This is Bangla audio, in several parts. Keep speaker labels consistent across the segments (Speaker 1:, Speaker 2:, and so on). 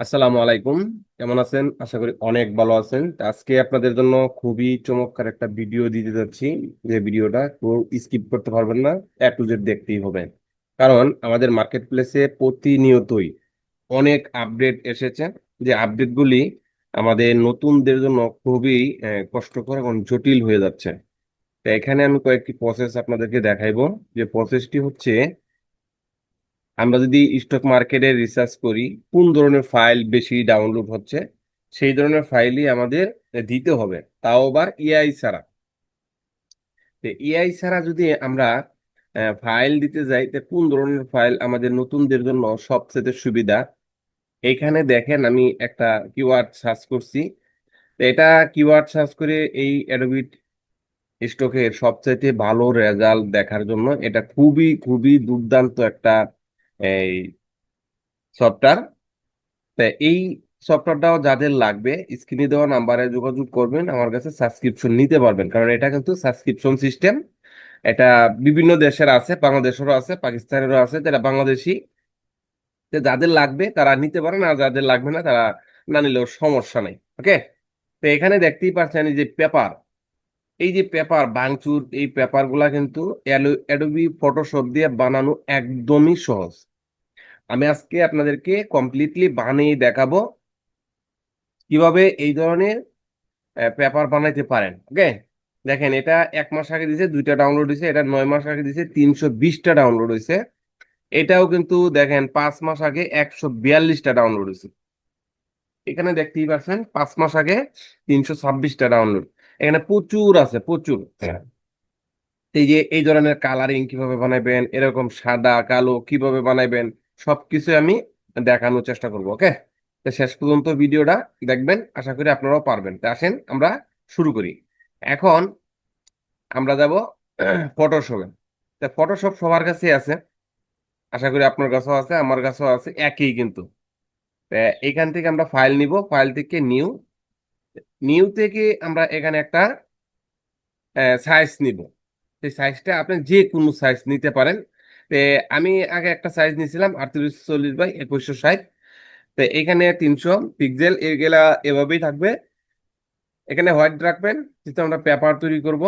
Speaker 1: আসসালামু আলাইকুম। কেমন আছেন? আশা করি অনেক ভালো আছেন। তো আজকে আপনাদের জন্য খুবই চমৎকার একটা ভিডিও দিতে যাচ্ছি। যে ভিডিওটা কেউ স্কিপ করতে পারবেন না, এ টু জেড দেখতেই হবে। কারণ আমাদের মার্কেট প্লেসে প্রতিনিয়তই অনেক আপডেট এসেছে। যে আপডেটগুলি আমাদের নতুনদের জন্য খুবই কষ্টকর এবং জটিল হয়ে যাচ্ছে। তো এখানে আমি কয়েকটি প্রসেস আপনাদেরকে দেখাইবো। যে প্রসেসটি হচ্ছে, আমরা যদি স্টক মার্কেটে রিসার্চ করি কোন ধরনের ফাইল বেশি ডাউনলোড হচ্ছে, সেই ধরনের ফাইলই আমাদের দিতে হবে, তাও আবার এআই ছাড়া। তো এআই ছাড়া যদি আমরা ফাইল দিতে যাই, তো কোন ধরনের ফাইল আমাদের নতুনদের জন্য সবচেয়ে সুবিধা। এখানে দেখেন আমি একটা কিওয়ার্ড সার্চ করছি। তো এটা কিওয়ার্ড সার্চ করে এই অ্যাডোবি স্টকের সবচাইতে ভালো রেজাল্ট দেখার জন্য এটা খুবই খুবই দুর্দান্ত একটা এই সফটওয়্যার। তা এই সফটওয়্যারটাও যাদের লাগবে স্ক্রিনে দেওয়া নাম্বারে যোগাযোগ করবেন, আমার কাছে সাবস্ক্রিপশন নিতে পারবেন। কারণ এটা কিন্তু সাবস্ক্রিপশন সিস্টেম। এটা বিভিন্ন দেশের আছে, বাংলাদেশেরও আছে, পাকিস্তানেরও আছে, যারা বাংলাদেশি। তো যাদের লাগবে তারা নিতে পারেন, আর যাদের লাগবে না তারা না নিলেও সমস্যা নেই। ওকে। তো এখানে দেখতেই পাচ্ছেন এই যে পেপার, এই যে পেপার ভাঙচুর, এই পেপার গুলা কিন্তু অ্যাডোবি ফটোশপ দিয়ে বানানো একদমই সহজ। আমি আজকে আপনাদেরকে কমপ্লিটলি বানিয়ে দেখাবো কিভাবে এই ধরনের পেপার বানাইতে পারেন। ওকে। দেখেন, এটা 1 মাস আগে দিছে 2টা ডাউনলোড হয়েছে, এটা 9 মাস আগে দিছে 320টা ডাউনলোড হয়েছে। এটাও কিন্তু দেখেন 5 মাস আগে 142টা ডাউনলোড হয়েছে। এখানে দেখতেই পাচ্ছেন 5 মাস আগে 326টা ডাউনলোড। এখানে প্রচুর আছে, প্রচুর। হ্যাঁ। এই যে এই ধরনের কালারিং কিভাবে বানাবেন, এরকম সাদা কালো কিভাবে বানাবেন, সবকিছু আমি দেখানোর চেষ্টা করব। ওকে। তো শেষ পর্যন্ত ভিডিওটা দেখবেন, আশা করি আপনারাও পারবেন। তো আসেন আমরা শুরু করি। এখন আমরা যাব ফটোশপে। তো ফটোশপ সবার কাছে আছে, আশা করি আপনার কাছেও আছে, আমার কাছেও আছে, একই কিন্তু। তো এখান থেকে আমরা ফাইল নিব, ফাইল থেকে নিউ, নিউ থেকে আমরা এখানে একটা সাইজ নিব। সেই সাইজটা আপনি যে কোনো সাইজ নিতে পারেন। তো আমি আগে একটা সাইজ নিয়েছিলাম 3840 বাই 2160। তো এখানে 300 পিক্সেল এগুলা এভাবেই থাকবে। এখানে হোয়াইট রাখবেন, যেহেতু আমরা পেপার তৈরি করব।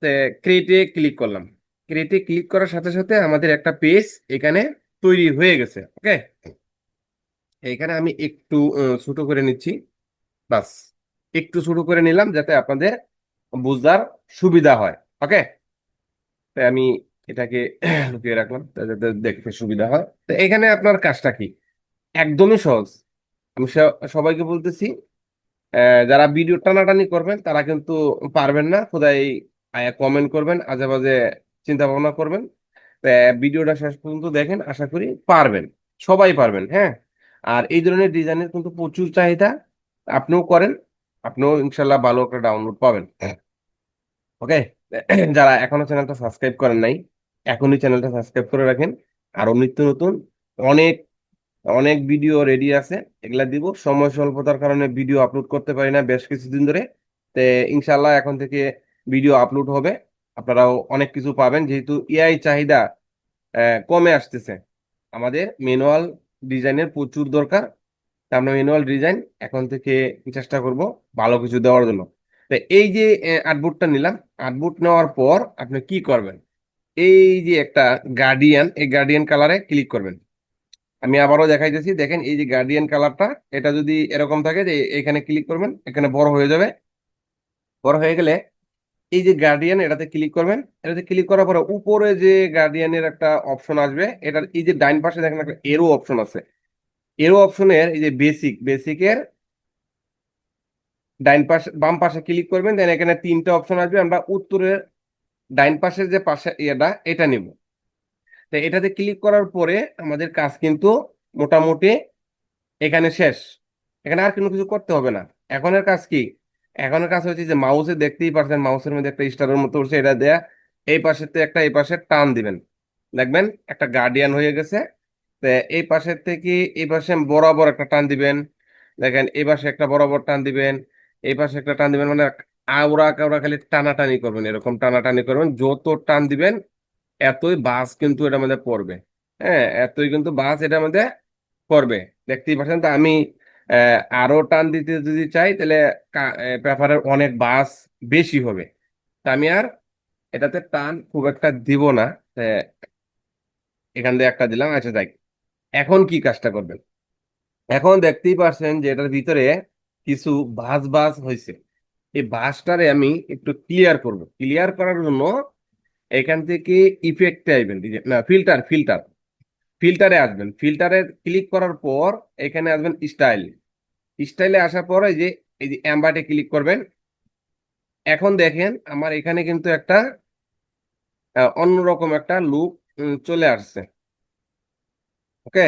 Speaker 1: তো ক্রিয়েটে ক্লিক করলাম। ক্রিয়েটে ক্লিক করার সাথে সাথে আমাদের একটা পেজ এখানে তৈরি হয়ে গেছে। ওকে। এখানে আমি একটু ছোট করে নিচ্ছি, বাস। একটু ছোট করে নিলাম যাতে আপনাদের বুঝার সুবিধা হয়। ওকে। তাই আমি এটাকে লুকিয়ে রাখলাম যাতে দেখতে সুবিধা হয়। তো এখানে আপনার কাজটা কি? একদমই সহজ। আমি সবাইকে বলতেছি, যারা ভিডিও টানাটানি করবেন তারা কিন্তু পারবেন না। খোদাই কমেন্ট করবেন, আজে বাজে চিন্তা ভাবনা করবেন। তো ভিডিওটা শেষ পর্যন্ত দেখেন, আশা করি পারবেন। সবাই পারবেন, হ্যাঁ। আর এই ধরনের ডিজাইনের কিন্তু প্রচুর চাহিদা। আপনিও করেন, আপনিও ইনশাল্লাহ ভালো একটা ডাউনলোড পাবেন। ওকে। যারা এখনো চ্যানেলটা সাবস্ক্রাইব করেন নাই, এখনই চ্যানেলটা সাবস্ক্রাইব করে রাখেন। আরো নিত্য নতুন অনেক অনেক ভিডিও রেডি আছে, এগুলা দিব। সময় স্বল্পতার কারণে ভিডিও আপলোড করতে পারি না বেশ কিছুদিন ধরে। তো ইনশাল্লাহ এখন থেকে ভিডিও আপলোড হবে, আপনারাও অনেক কিছু পাবেন। যেহেতু এআই চাহিদা কমে আসতেছে, আমাদের ম্যানুয়াল ডিজাইনের প্রচুর দরকার। তা আমরা ম্যানুয়াল ডিজাইন এখন থেকে চেষ্টা করব ভালো কিছু দেওয়ার জন্য। তো এই যে আর্টবোর্ডটা নিলাম, আর্টবোর্ড নেওয়ার পর আপনি কি করবেন, এই যে একটা গার্ডিয়ান, এই গার্ডিয়ান কালারে ক্লিক করবেন। আমি আবারও দেখাইতেছি, দেখেন এই যে গার্ডিয়ান কালারটা, এটা যদি এরকম থাকে যে এখানে ক্লিক করবেন, এখানে বড় হয়ে যাবে। বড় হয়ে গেলে এই যে গার্ডিয়ান, এটাতে ক্লিক করবেন। এটাতে ক্লিক করার পরে উপরে যে গার্ডিয়ানের একটা অপশন আসবে, এটার এই যে ডাইন পাশে দেখেন একটা এরো অপশন আছে। এরো অপশনের এই যে বেসিকের ডাইন পাশে বাম পাশে ক্লিক করবেন, দেন এখানে 3টা অপশন আসবে। আমরা উত্তরের ডাইন পাশের যে পাশে এটা নিব। তো এটাতে ক্লিক করার পরে আমাদের কাজ কিন্তু মোটামুটি এখানে শেষ। এখানে আর কোনো কিছু করতে হবে না। এখনের কাজ কি? এখনের কাজ হচ্ছে যে মাউসে দেখতেই পারছেন, মাউসের মধ্যে একটা স্টারের মতো উঠছে, এটা দেয়া এই পাশেতে একটা, এই পাশে টান দিবেন, দেখবেন একটা গার্ডিয়ান হয়ে গেছে। তো এই পাশের থেকে এই পাশে বরাবর একটা টান দিবেন, দেখেন এই পাশে একটা বরাবর টান দিবেন, এই পাশে একটা টান দিবেন। মানে আওড়া কাওড়া খালি টানাটানি করবেন, এরকম টানাটানি করবেন। যত টান দিবেন এতই বাস কিন্তু এটার মধ্যে পড়বে। হ্যাঁ, এতই কিন্তু বাস এটার মধ্যে পড়বে। দেখতেই পাচ্ছেন। তো আমি আরো টান দিতে যদি চাই তাহলে পেপারের অনেক বাস বেশি হবে। তা আমি আর এটাতে টান খুব একটা দিব না। আহ, এখান দিয়ে একটা দিলাম, আচ্ছা যাই। এখন কি কাজটা করবেন? এখন দেখতেই পারছেন যে এটার ভিতরে কিছু বাস বাস হয়েছে। এই বাসটারে আমি একটু ক্লিয়ার করব। ক্লিয়ার করার জন্য এখান থেকে ইফেক্টে আসবেন, না ফিল্টার, ফিল্টারে আসবেন। ফিল্টারে ক্লিক করার পর এখানে আসবেন স্টাইল। স্টাইলে আসার পর এই যে অ্যাম্বাটে ক্লিক করবেন। এখন দেখেন আমার এখানে কিন্তু একটা অন্যরকম একটা লুক চলে আসছে। ওকে,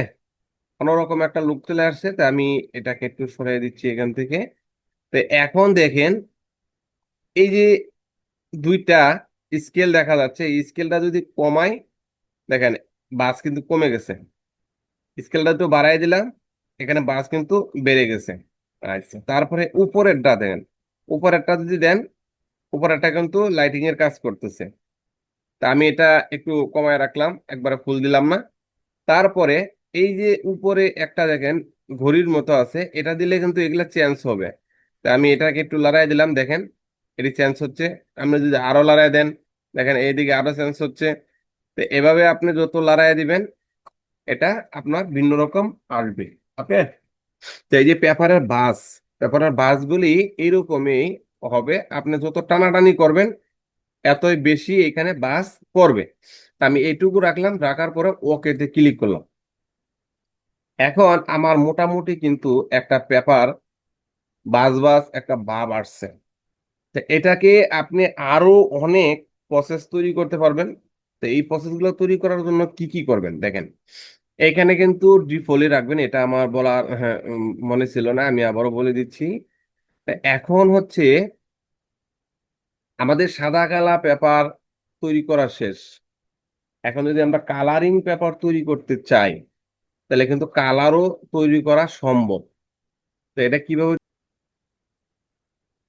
Speaker 1: অন্যরকম একটা লুক চলে আসছে। তা আমি এটাকে একটু সরিয়ে দিচ্ছি এখান থেকে। তো এখন দেখেন এই যে দুইটা স্কেল দেখা যাচ্ছে, এই স্কেলটা যদি কমাই, দেখেন বাস কিন্তু কমে গেছে। স্কেলটা একটু বাড়াই দিলাম, এখানে বাস কিন্তু বেড়ে গেছে। আচ্ছা, তারপরে উপরেরটা দেন। উপরেরটা যদি দেন, উপরেরটা কিন্তু লাইটিং এর কাজ করতেছে। তা আমি এটা একটু কমায় রাখলাম, একবারে ফুল দিলাম না। তারপরে এই যে উপরে একটা দেখেন ঘড়ির মতো আছে, এটা দিলে কিন্তু এগুলা চেঞ্জ হবে। তা আমি এটাকে একটু লড়াই দিলাম, দেখেন এটি চেঞ্জ হচ্ছে। আপনি যদি আরো লড়াই দেন, দেখেন এইদিকে আরো চেঞ্জ হচ্ছে। তো এভাবে আপনি যত লড়াই দিবেন এটা আপনার ভিন্ন রকম আসবে। ওকে, তো এই যে পেপারের বাসগুলি এইরকমই হবে। আপনি যত টানাটানি করবেন এতই বেশি এখানে বাস পড়বে। তা আমি এইটুকু রাখলাম, রাখার পরে ওকেতে ক্লিক করলাম। এখন আমার মোটামুটি কিন্তু একটা পেপার বাস বাস একটা ভাব আসছে। তো এটাকে আপনি আরো অনেক প্রসেস তৈরি করতে পারবেন। তো এই প্রসেসগুলো তৈরি করার জন্য কি কি করবেন দেখেন। এখানে কিন্তু ডিফল্টই রাখবেন, এটা আমার বলার হ্যাঁ, মনে ছিল না, আমি আবারও বলে দিচ্ছি। তা এখন হচ্ছে আমাদের সাদা কালা পেপার তৈরি করা শেষ। এখন যদি আমরা কালারিং পেপার তৈরি করতে চাই তাহলে কিন্তু কালারও তৈরি করা সম্ভব। তো এটা কিভাবে?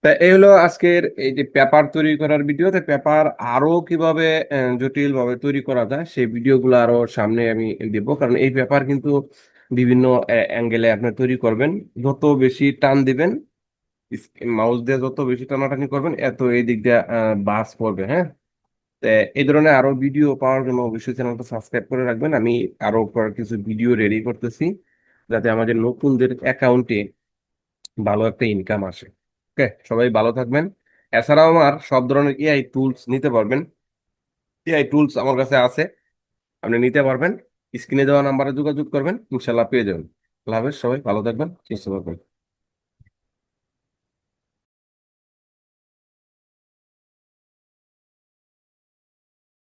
Speaker 1: তা এই হলো আজকের এই যে পেপার তৈরি করার ভিডিওতে। পেপার আরো কিভাবে জটিল ভাবে তৈরি করা যায় সেই ভিডিওগুলো আরো সামনে আমি দিব, কারণ এই পেপার কিন্তু বিভিন্ন অ্যাঙ্গেলে আপনি তৈরি করবেন। যত বেশি টান দিবেন, মাউস দিয়ে যত বেশি টানাটানি করবেন, এত এই দিক দিয়ে বাস পড়বে। হ্যাঁ, তো এই ধরনের আরো ভিডিও পাওয়ার জন্য অবশ্যই চ্যানেলটা সাবস্ক্রাইব করে রাখবেন। আমি আরো কিছু ভিডিও রেডি করতেছি যাতে আমাদের নতুনদের অ্যাকাউন্টে ভালো একটা ইনকাম আসে। ওকে, সবাই ভালো থাকবেন। এছাড়াও আমার সব ধরনের এআই টুলস নিতে পারবেন। এআই টুলস আমার কাছে আছে, আপনি নিতে পারবেন। স্ক্রিনে দেওয়া নাম্বারে যোগাযোগ করবেন, ইনশাল্লাহ পেয়ে যাবেন। আল্লাহ হাফেজ, সবাই ভালো থাকবেন, সুস্থ থাকবেন।